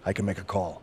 I can make a call.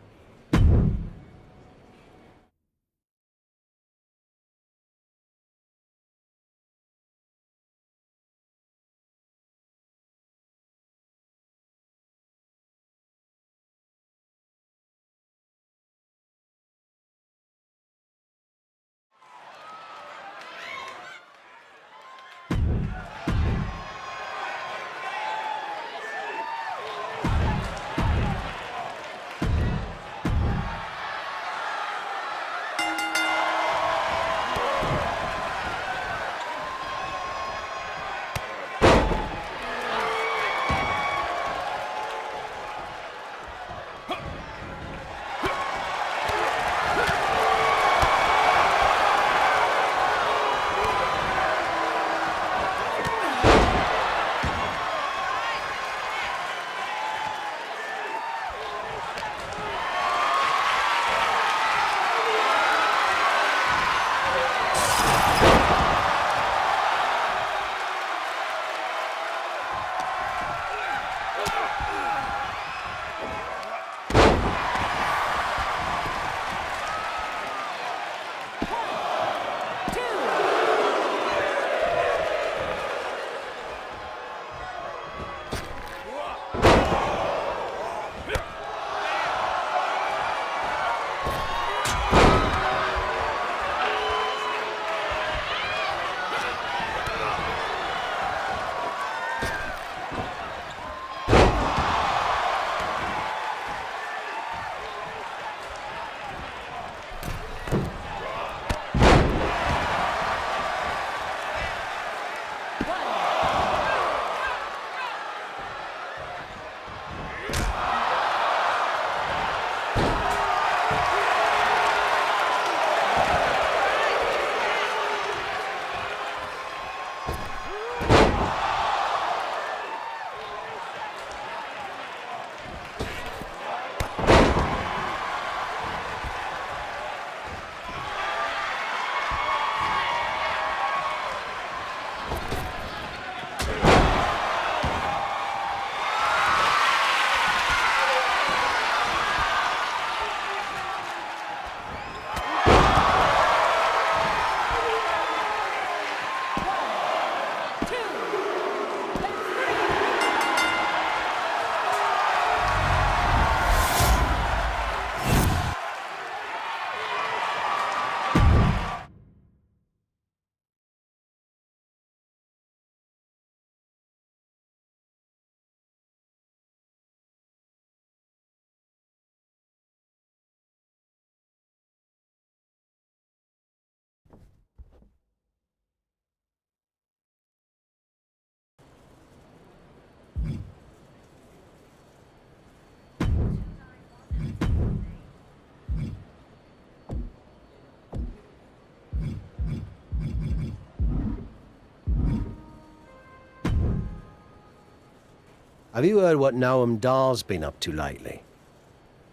Have you heard what Noam Dar's been up to lately?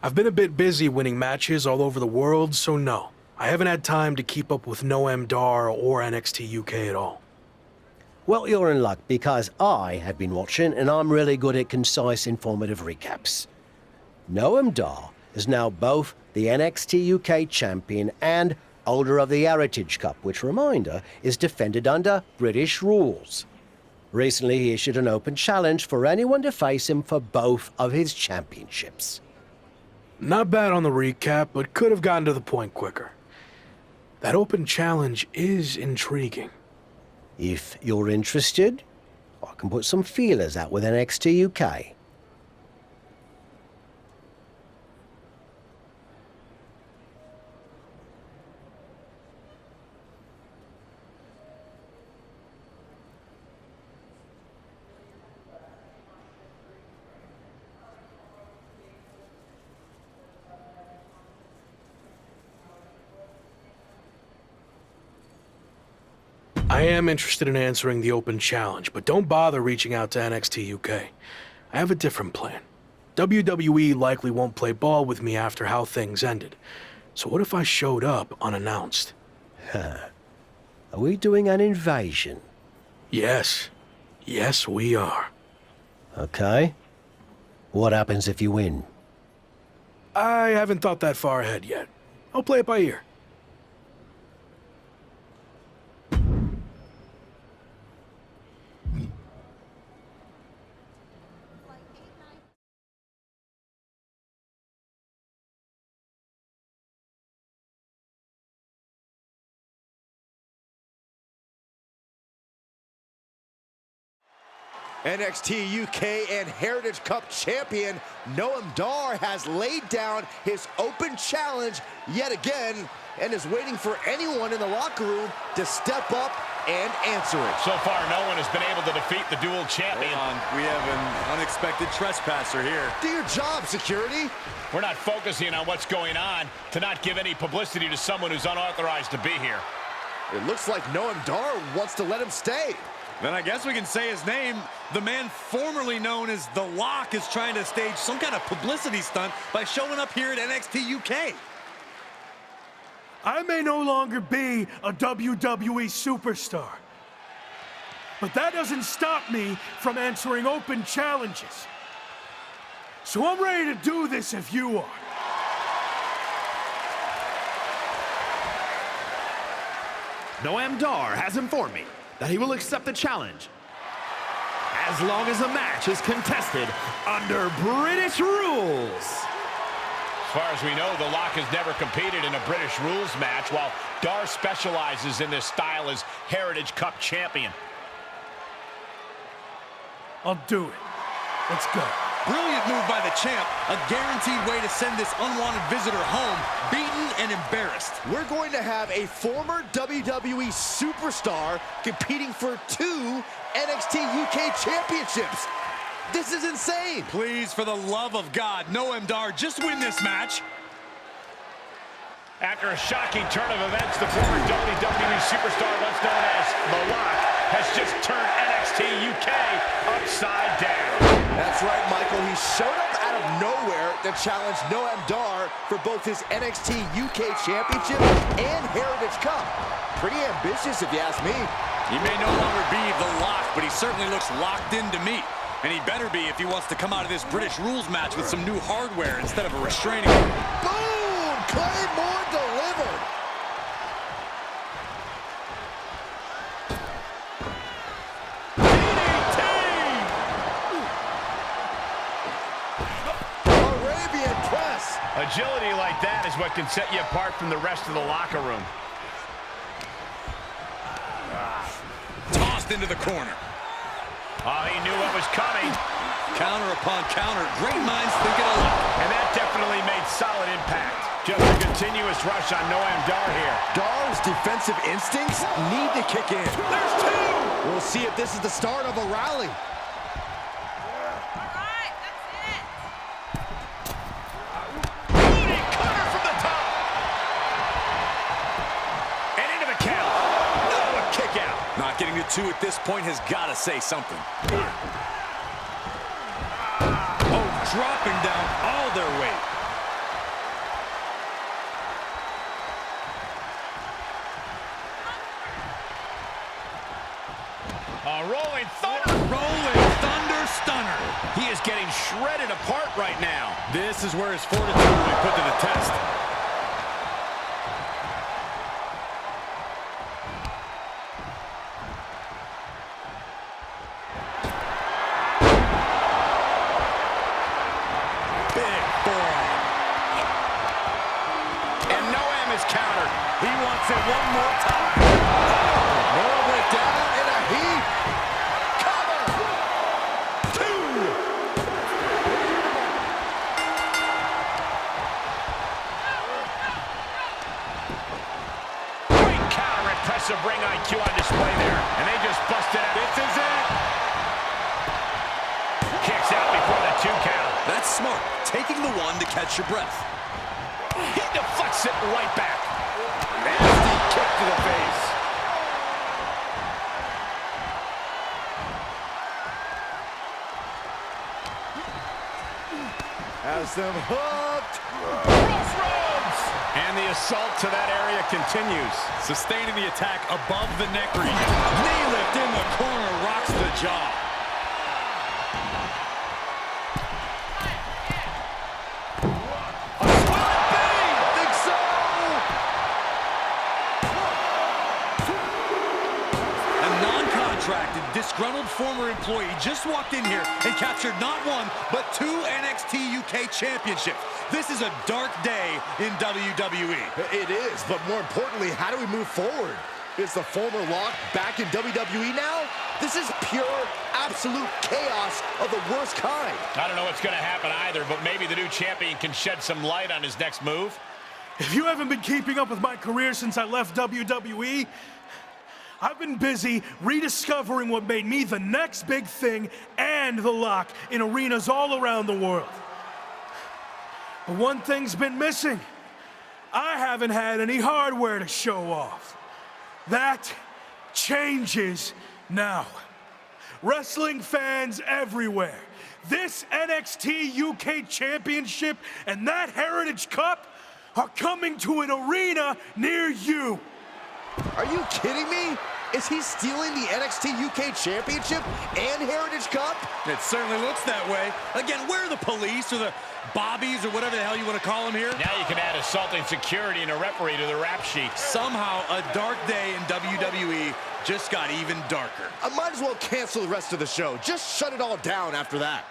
I've been a bit busy winning matches all over the world, so no. I haven't had time to keep up with Noam Dar or NXT UK at all. Well, you're in luck, because I have been watching, and I'm really good at concise, informative recaps. Noam Dar is now both the NXT UK champion and holder of the Heritage Cup, which, reminder, is defended under British rules. Recently, he issued an open challenge for anyone to face him for both of his championships. Not bad on the recap, but could have gotten to the point quicker. That open challenge is intriguing. If you're interested, I can put some feelers out with NXT UK. I am interested in answering the open challenge, but don't bother reaching out to NXT UK. I have a different plan. WWE likely won't play ball with me after how things ended. So what if I showed up unannounced? Are we doing an invasion? Yes. Yes, we are. Okay. What happens if you win? I haven't thought that far ahead yet. I'll play it by ear. NXT UK and Heritage Cup champion Noam Dar has laid down his open challenge yet again and is waiting for anyone in the locker room to step up and answer it. So far, no one has been able to defeat the dual champion. Hold on. We have an unexpected trespasser here. Do your job, security. We're not focusing on what's going on to not give any publicity to someone who's unauthorized to be here. It looks like Noam Dar wants to let him stay. Then I guess we can say his name. The man formerly known as The Lock is trying to stage some kind of publicity stunt by showing up here at NXT UK. I may no longer be a WWE superstar, but that doesn't stop me from answering open challenges. So I'm ready to do this if you are. Noam Dar has informed me that he will accept the challenge as long as the match is contested under British rules. As far as we know, The Lock has never competed in a British rules match, while Dar specializes in this style as Heritage Cup champion. I'll do it. Let's go. Brilliant move by the champ. A guaranteed way to send this unwanted visitor home, beaten and embarrassed. We're going to have a former WWE superstar competing for 2 NXT UK championships. This is insane. Please, for the love of God, Noam Dar, just win this match. After a shocking turn of events, the former WWE superstar, once known as The Lock, has just turned NXT UK upside down. That's right, Michael. He showed up out of nowhere to challenge Noam Dar for both his NXT UK Championship and Heritage Cup. Pretty ambitious, if you ask me. He may no longer be The Lock, but he certainly looks locked in to me. And he better be if he wants to come out of this British rules match with some new hardware instead of a restraining order. Boom! Claymore delivered. Arabian press. Agility like that is what can set you apart from the rest of the locker room. Tossed into the corner. Oh, he knew what was coming. Counter upon counter. Great minds think alike. And that definitely made solid impact. Just a continuous rush on Noam Dar here. Dar's defensive instincts need to kick in. There's 2! We'll see if this is the start of a rally. Booty cutter from the top. And into the count. Oh, a kick out. Not getting to 2 at this point has got to say something. Oh, dropping down all their weight. A rolling thunder. Rolling thunder stunner. He is getting shredded apart right now. This is where his fortitude will be put to the test. Big forearm. And Noam is countered. He wants it one more time. Noam went down in a heap. Cover. 2. Great counter, impressive ring IQ on display there. And they just busted out. This is it. Kicks out before the 2 count. That's smart. Taking the 1 to catch your breath. He deflects it right back. Nasty kick to the face. Has them hooked. Crossroads! And the assault to that area continues. Sustaining the attack above the neck region. Knee lift in the corner rocks the jaw. A disgruntled former employee just walked in here and captured not one, but 2 NXT UK championships. This is a dark day in WWE. It is, but more importantly, how do we move forward? Is the former Lock back in WWE now? This is pure, absolute chaos of the worst kind. I don't know what's going to happen either, but maybe the new champion can shed some light on his next move. If you haven't been keeping up with my career since I left WWE, I've been busy rediscovering what made me the next big thing and the Lock in arenas all around the world. But one thing's been missing. I haven't had any hardware to show off. That changes now. Wrestling fans everywhere, this NXT UK Championship and that Heritage Cup are coming to an arena near you. Are you kidding me? Is he stealing the NXT UK Championship and Heritage Cup? It certainly looks that way. Again, where are the police or the bobbies or whatever the hell you want to call them here? Now you can add assaulting security and a referee to the rap sheet. Somehow, a dark day in WWE just got even darker. I might as well cancel the rest of the show. Just shut it all down after that.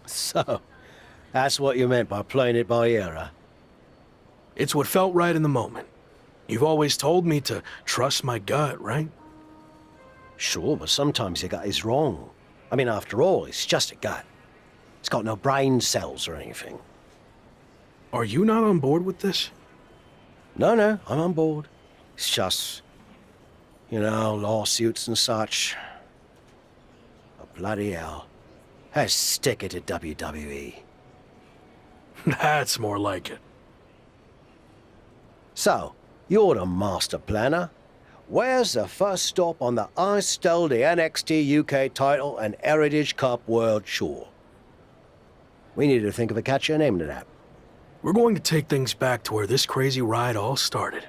So, that's what you meant by playing it by ear, huh? It's what felt right in the moment. You've always told me to trust my gut, right? Sure, but sometimes your gut is wrong. I mean, after all, it's just a gut. It's got no brain cells or anything. Are you not on board with this? No, I'm on board. It's just, lawsuits and such. Oh, bloody hell. Let's stick it to WWE. That's more like it. So, you're the master planner. Where's the first stop on the I stole the NXT UK title and Heritage Cup World Tour? We need to think of a catchier name to that. We're going to take things back to where this crazy ride all started.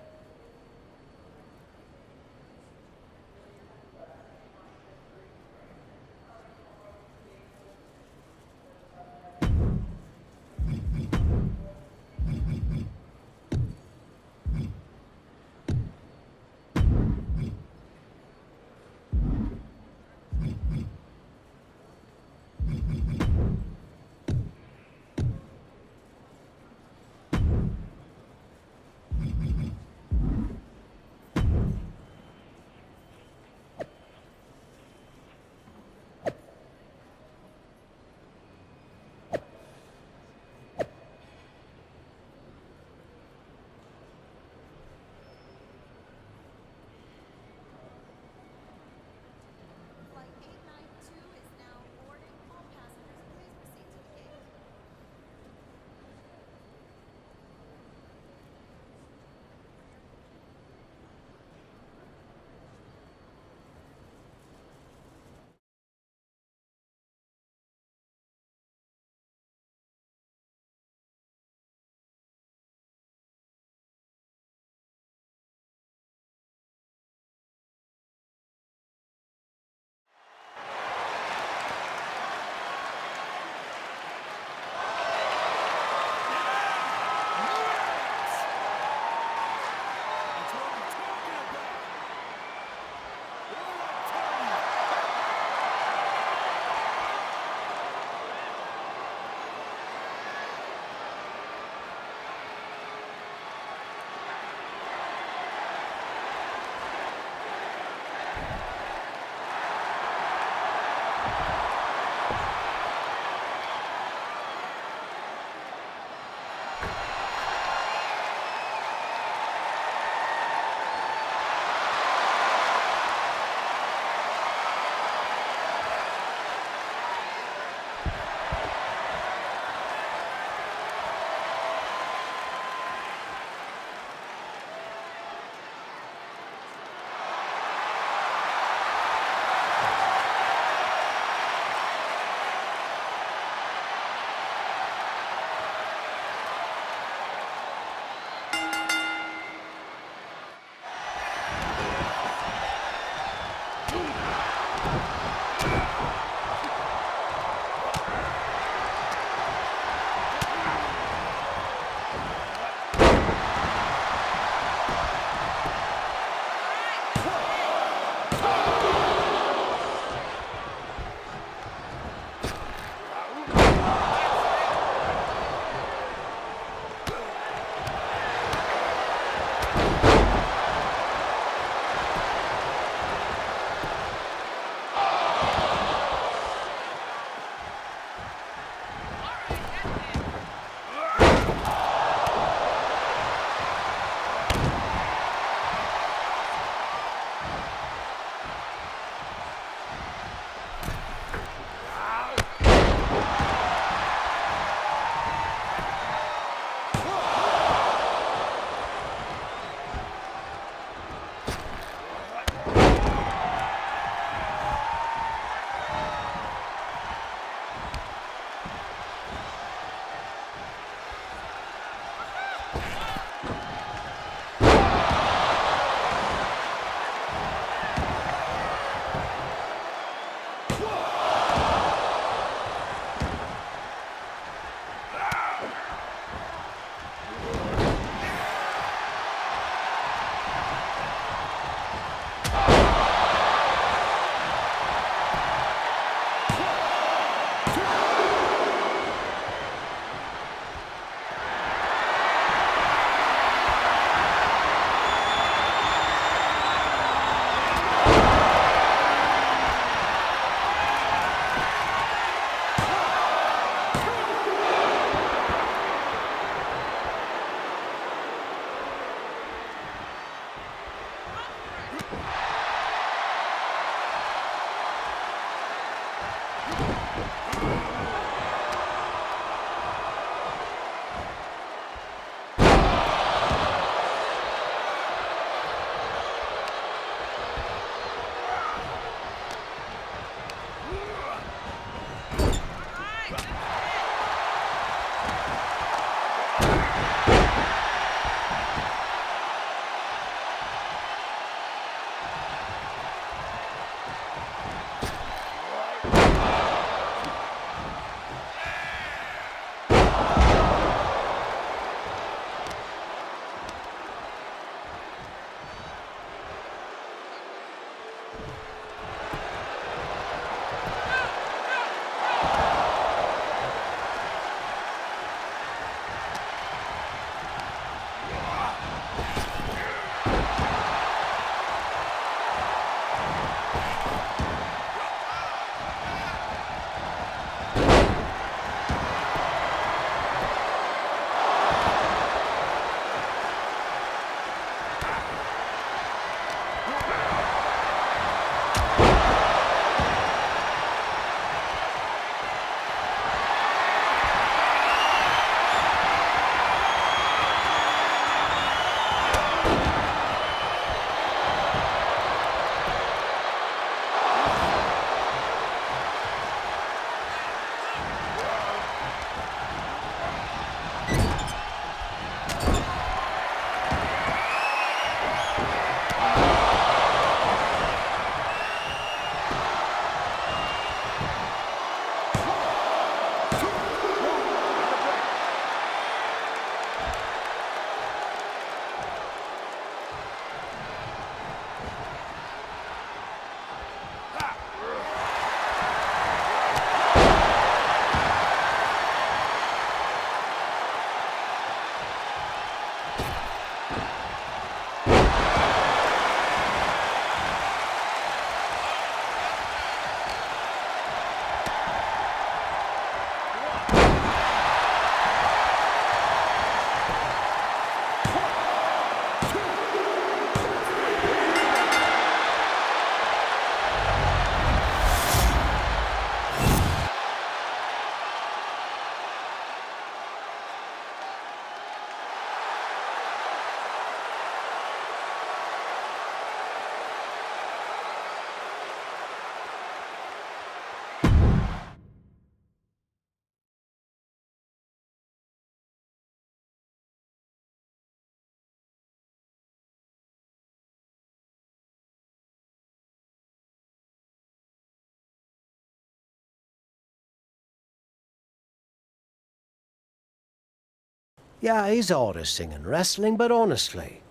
Yeah, he's hard as singing wrestling, but honestly,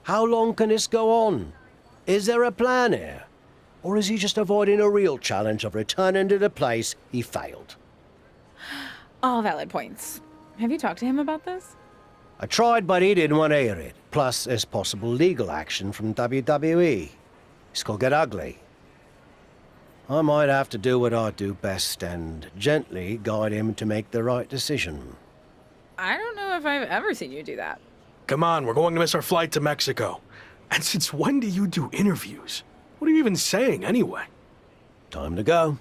how long can this go on? Is there a plan here? Or is he just avoiding a real challenge of returning to the place he failed? All valid points. Have you talked to him about this? I tried, but he didn't want to hear it. Plus, there's possible legal action from WWE. This could get ugly. I might have to do what I do best and gently guide him to make the right decision. I don't know if I've ever seen you do that. Come on, we're going to miss our flight to Mexico. And since when do you do interviews? What are you even saying, anyway? Time to go.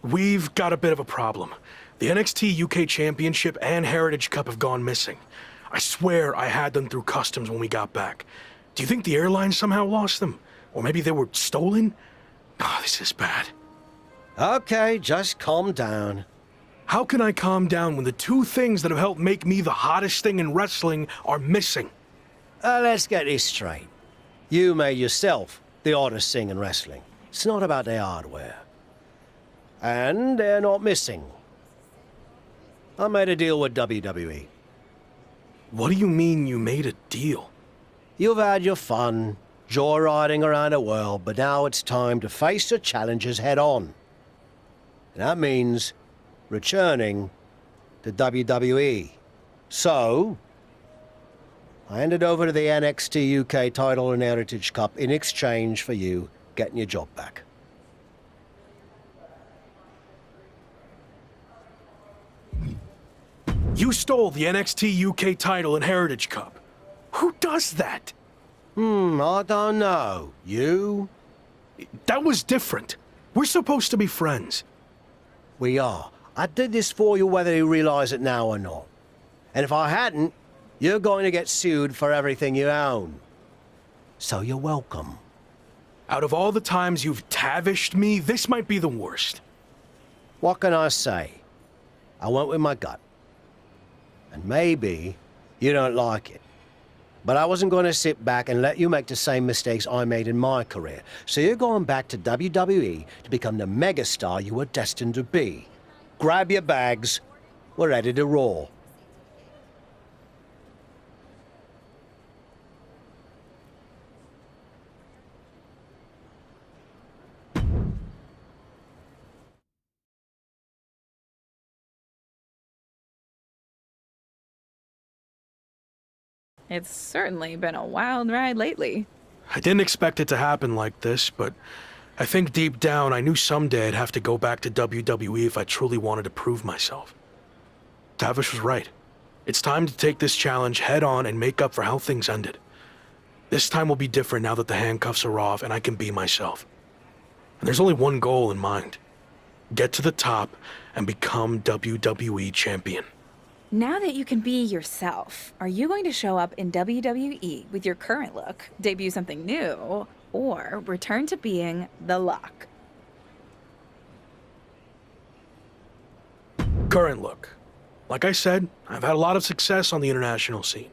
We've got a bit of a problem. The NXT UK Championship and Heritage Cup have gone missing. I swear I had them through customs when we got back. Do you think the airline somehow lost them? Or maybe they were stolen? Oh, this is bad. Okay, just calm down. How can I calm down when the two things that have helped make me the hottest thing in wrestling are missing? Let's get this straight. You made yourself the hottest thing in wrestling. It's not about the hardware. And they're not missing. I made a deal with WWE. What do you mean you made a deal? You've had your fun, joyriding around the world, but now it's time to face the challenges head on. And that means returning to WWE. So, I handed over to the NXT UK title and Heritage Cup in exchange for you getting your job back. You stole the NXT UK title and Heritage Cup. Who does that? I don't know. You? That was different. We're supposed to be friends. We are. I did this for you whether you realize it now or not. And if I hadn't, you're going to get sued for everything you own. So you're welcome. Out of all the times you've tavished me, this might be the worst. What can I say? I went with my gut. And maybe you don't like it. But I wasn't going to sit back and let you make the same mistakes I made in my career. So you're going back to WWE to become the megastar you were destined to be. Grab your bags. We're ready to roll. It's certainly been a wild ride lately. I didn't expect it to happen like this, but I think deep down I knew someday I'd have to go back to WWE if I truly wanted to prove myself. Tavish was right. It's time to take this challenge head on and make up for how things ended. This time will be different now that the handcuffs are off and I can be myself. And there's only one goal in mind. Get to the top and become WWE champion. Now that you can be yourself, are you going to show up in WWE with your current look, debut something new, or return to being the Lock? Current look. Like I said, I've had a lot of success on the international scene.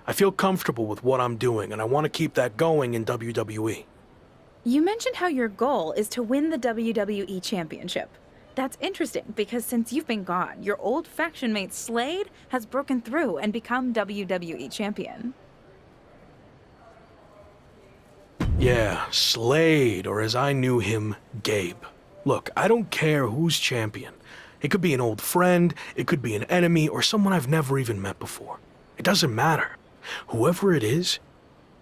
I feel comfortable with what I'm doing, and I want to keep that going in WWE. You mentioned how your goal is to win the WWE Championship. That's interesting because since you've been gone, your old faction mate Slade has broken through and become WWE Champion. Yeah, Slade, or as I knew him, Gabe. Look, I don't care who's champion. It could be an old friend, it could be an enemy, or someone I've never even met before. It doesn't matter. Whoever it is,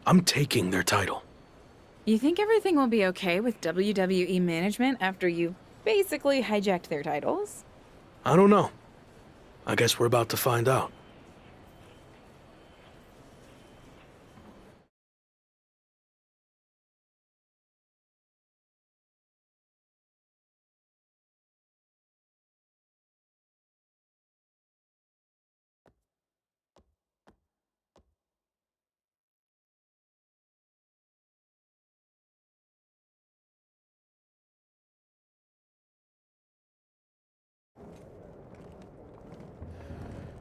I'm taking their title. You think everything will be okay with WWE management after you basically hijacked their titles? I don't know. I guess we're about to find out.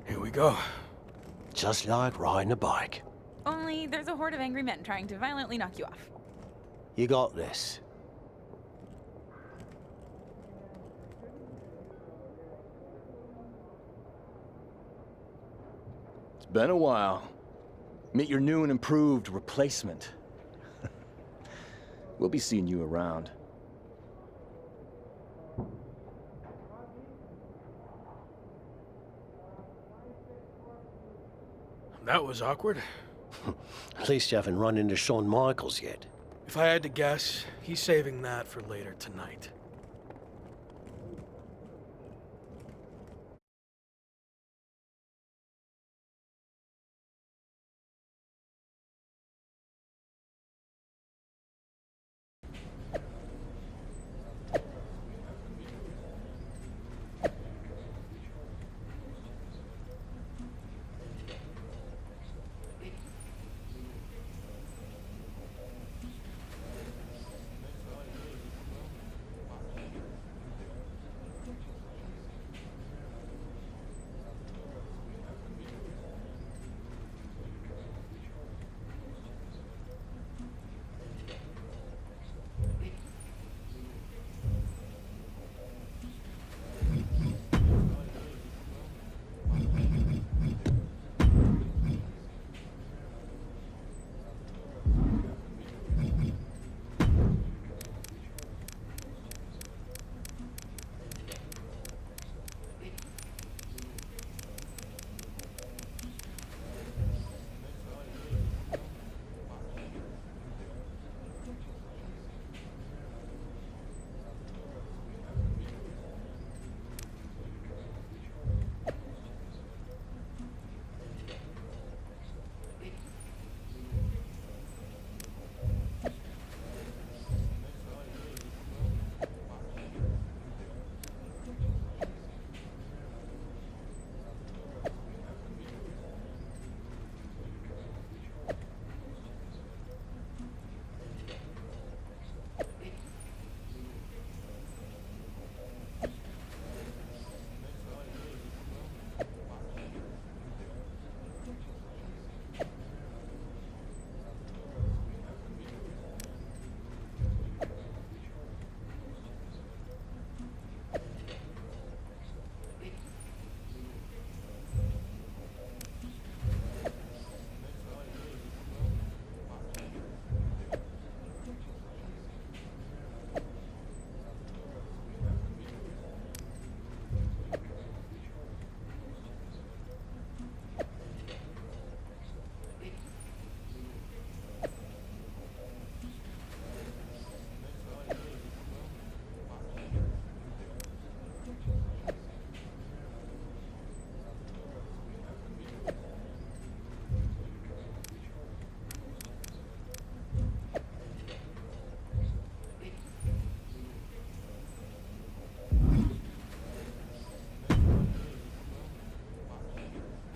Here we go. Just like riding a bike. Only there's a horde of angry men trying to violently knock you off. You got this. It's been a while. Meet your new and improved replacement. We'll be seeing you around. That was awkward. At least you haven't run into Shawn Michaels yet. If I had to guess, he's saving that for later tonight.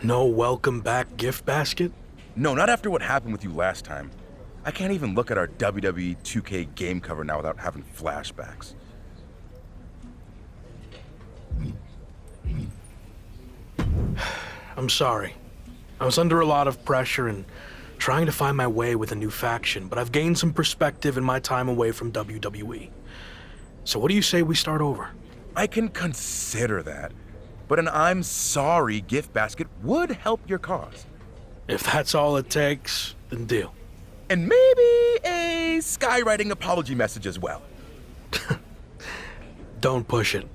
No welcome back gift basket? No, not after what happened with you last time. I can't even look at our WWE 2K game cover now without having flashbacks. I'm sorry. I was under a lot of pressure and trying to find my way with a new faction, but I've gained some perspective in my time away from WWE. So what do you say we start over? I can consider that, but an I'm sorry gift basket would help your cause. If that's all it takes, then deal. And maybe a skywriting apology message as well. Don't push it.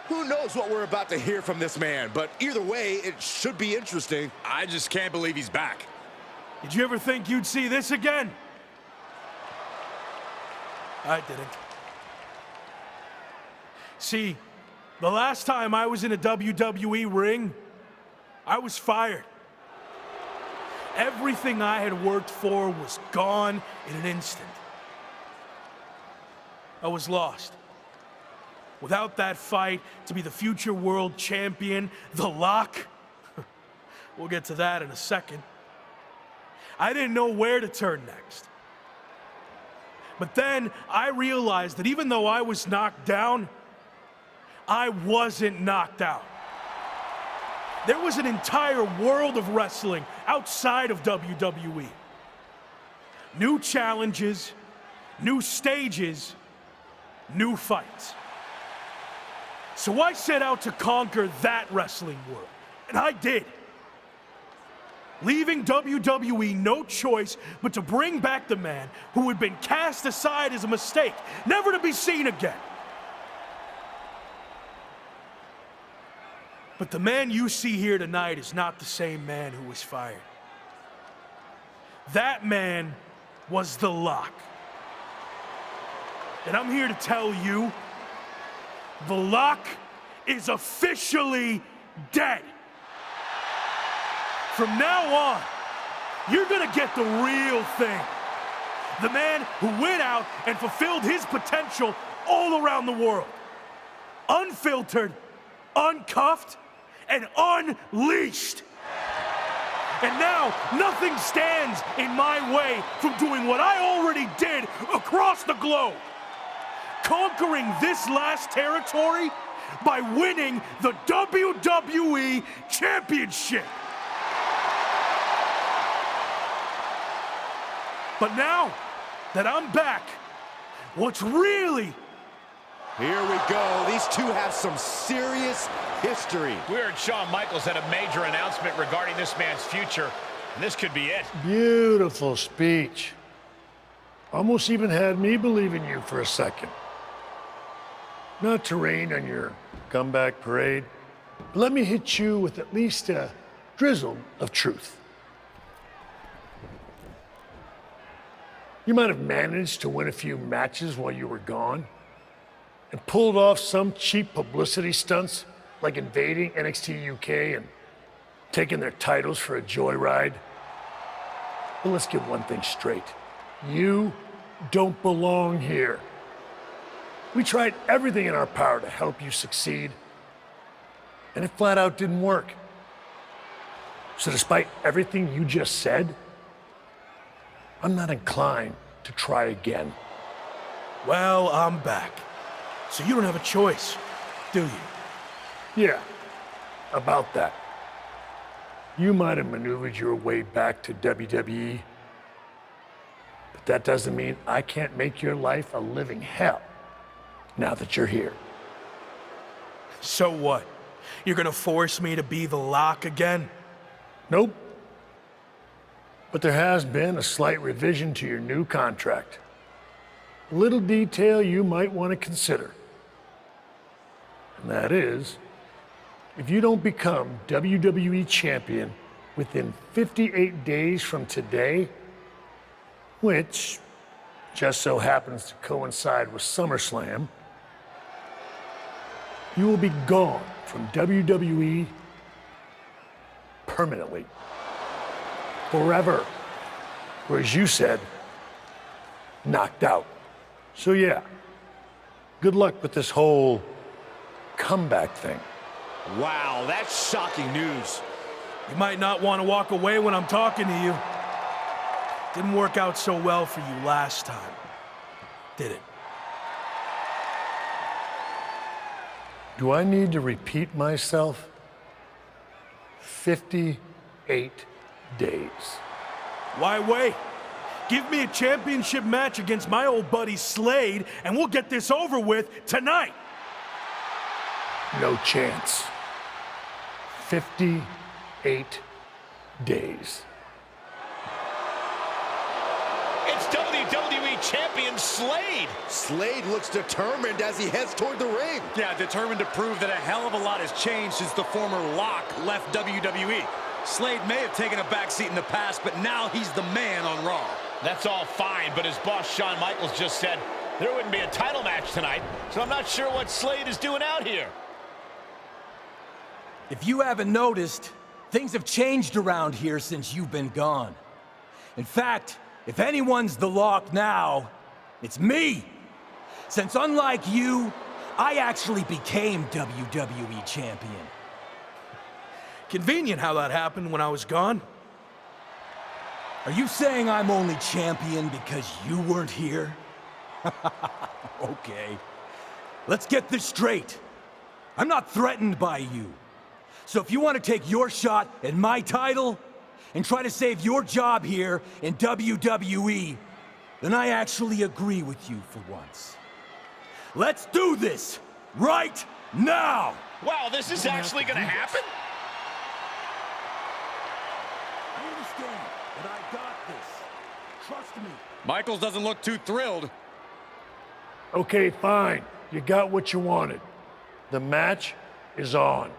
Who knows what we're about to hear from this man, but either way, it should be interesting. I just can't believe he's back. Did you ever think you'd see this again? I didn't. See, the last time I was in a WWE ring, I was fired. Everything I had worked for was gone in an instant. I was lost. Without that fight to be the future world champion, The Lock, we'll get to that in a second. I didn't know where to turn next. But then I realized that even though I was knocked down, I wasn't knocked out. There was an entire world of wrestling outside of WWE. New challenges, new stages, new fights. So I set out to conquer that wrestling world, and I did. Leaving WWE no choice but to bring back the man who had been cast aside as a mistake, never to be seen again. But the man you see here tonight is not the same man who was fired. That man was The Lock. And I'm here to tell you, The Lock is officially dead. From now on, you're gonna get the real thing. The man who went out and fulfilled his potential all around the world. Unfiltered, uncuffed, and unleashed. And now, nothing stands in my way from doing what I already did across the globe. Conquering this last territory by winning the WWE Championship. But now that I'm back, what's really... Here we go. These two have some serious history. We heard Shawn Michaels had a major announcement regarding this man's future, and this could be it. Beautiful speech. Almost even had me believe in you for a second. Not to rain on your comeback parade, but let me hit you with at least a drizzle of truth. You might have managed to win a few matches while you were gone and pulled off some cheap publicity stunts like invading NXT UK and taking their titles for a joyride. But let's get one thing straight. You don't belong here. We tried everything in our power to help you succeed, and it flat out didn't work. So despite everything you just said, I'm not inclined to try again. Well, I'm back. So you don't have a choice, do you? Yeah, about that. You might have maneuvered your way back to WWE, but that doesn't mean I can't make your life a living hell now that you're here. So what? You're gonna force me to be The Lock again? Nope. But there has been a slight revision to your new contract. A little detail you might want to consider. And that is, if you don't become WWE champion within 58 days from today, which just so happens to coincide with SummerSlam, you will be gone from WWE permanently, forever, or as you said, knocked out. So yeah, good luck with this whole comeback thing. Wow, that's shocking news. You might not want to walk away when I'm talking to you. Didn't work out so well for you last time, did it? Do I need to repeat myself? 58 days. Why wait? Give me a championship match against my old buddy Slade, and we'll get this over with tonight. No chance. 58 days. It's WWE Champion Slade. Slade looks determined as he heads toward the ring. Yeah, determined to prove that a hell of a lot has changed since the former Lock left WWE. Slade may have taken a backseat in the past, but now he's the man on Raw. That's all fine, but as boss Shawn Michaels just said, there wouldn't be a title match tonight, so I'm not sure what Slade is doing out here. If you haven't noticed, things have changed around here since you've been gone. In fact, if anyone's the Lock now, it's me. Since unlike you, I actually became WWE Champion. Convenient how that happened when I was gone. Are you saying I'm only champion because you weren't here? Okay. Let's get this straight. I'm not threatened by you. So if you want to take your shot at my title and try to save your job here in WWE, then I actually agree with you for once. Let's do this right now! Wow, this is actually going to happen? I understand, but I got this. Trust me. Michaels doesn't look too thrilled. Okay, fine. You got what you wanted. The match is on.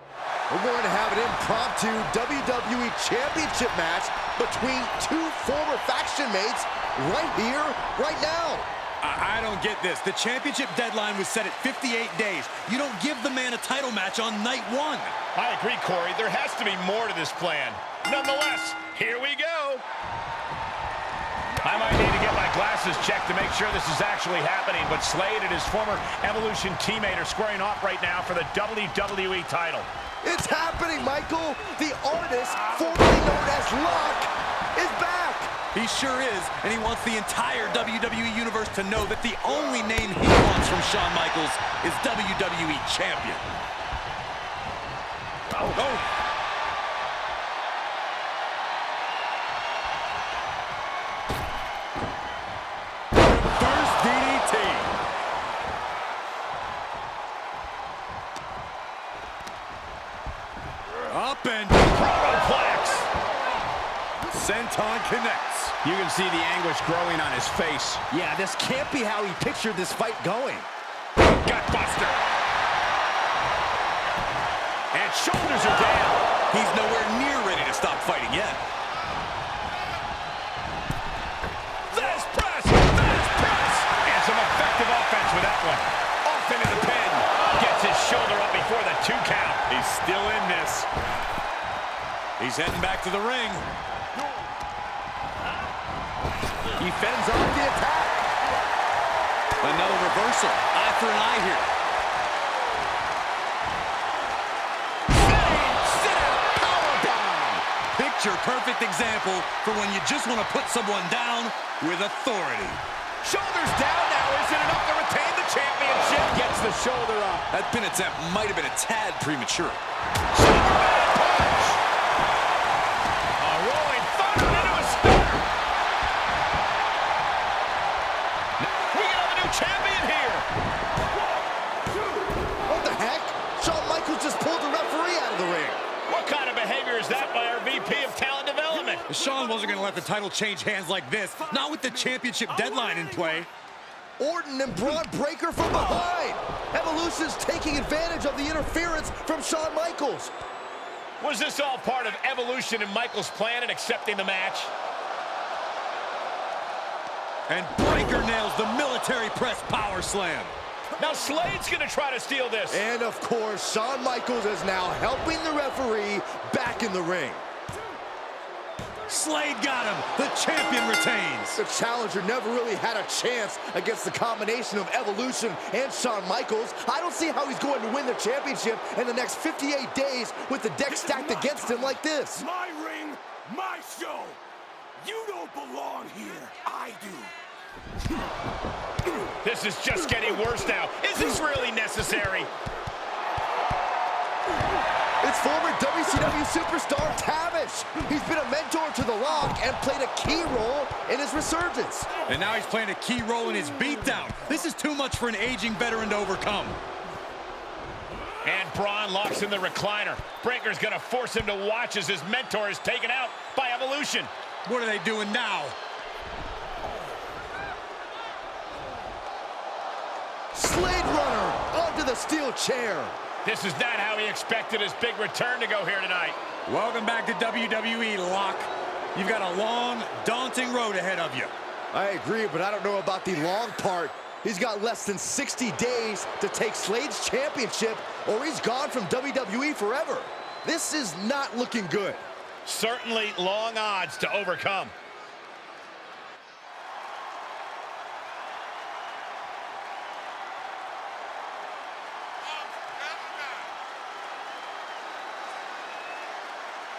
We're going to have an impromptu WWE Championship match between two former faction mates right here, right now. I don't get this. The championship deadline was set at 58 days. You don't give the man a title match on night one. I agree, Corey. There has to be more to this plan. Nonetheless, here we go. I might need to get my glasses checked to make sure this is actually happening, but Slade and his former Evolution teammate are squaring off right now for the WWE title. It's happening, Michael. The artist, formerly known as Lock, is back. He sure is, and he wants the entire WWE Universe to know that the only name he wants from Shawn Michaels is WWE Champion. Oh. Up and Proplex. Senton connects. You can see the anguish growing on his face. Yeah, this can't be how he pictured this fight going. Gutbuster. And shoulders are down. He's nowhere near ready to stop fighting yet. This press. And some effective offense with that one. Off into the pin. Gets his shoulder up before the 2 count. He's still in this. He's heading back to the ring. He fends off the attack. Another reversal. Eye for an eye here. Sit-out powerbomb. Picture-perfect example for when you just want to put someone down with authority. Shoulders down now. Is it enough to retain the championship? Gets the shoulder up. That pin attempt might have been a tad premature. Superman punch. A rolling thunder into a stunner. We have a new champion here. What the heck? Shawn Michaels just pulled the referee out of the ring. What kind of behavior is that by our VP of Talent Development? Shawn wasn't going to let the title change hands like this, not with the championship deadline in play. Orton and Braun Breaker from behind. Evolution's taking advantage of the interference from Shawn Michaels. Was this all part of Evolution and Michael's plan in accepting the match? And Breaker nails the military press power slam. Now Slade's gonna try to steal this. And of course, Shawn Michaels is now helping the referee back in the ring. Slade got him. The champion retains. The challenger never really had a chance against the combination of Evolution and Shawn Michaels. I don't see how he's going to win the championship in the next 58 days with the deck stacked against him like this. My ring, my show. You don't belong here. I do. This is just getting worse now. Is this really necessary? It's former WCW superstar Tavish. He's been a mentor to The Lock and played a key role in his resurgence. And now he's playing a key role in his beatdown. This is too much for an aging veteran to overcome. And Braun locks in the recliner. Breaker's gonna force him to watch as his mentor is taken out by Evolution. What are they doing now? Slade runner onto the steel chair. This is not how he expected his big return to go here tonight. Welcome back to WWE, Lock. You've got a long, daunting road ahead of you. I agree, but I don't know about the long part. He's got less than 60 days to take Slade's championship, or he's gone from WWE forever. This is not looking good. Certainly long odds to overcome.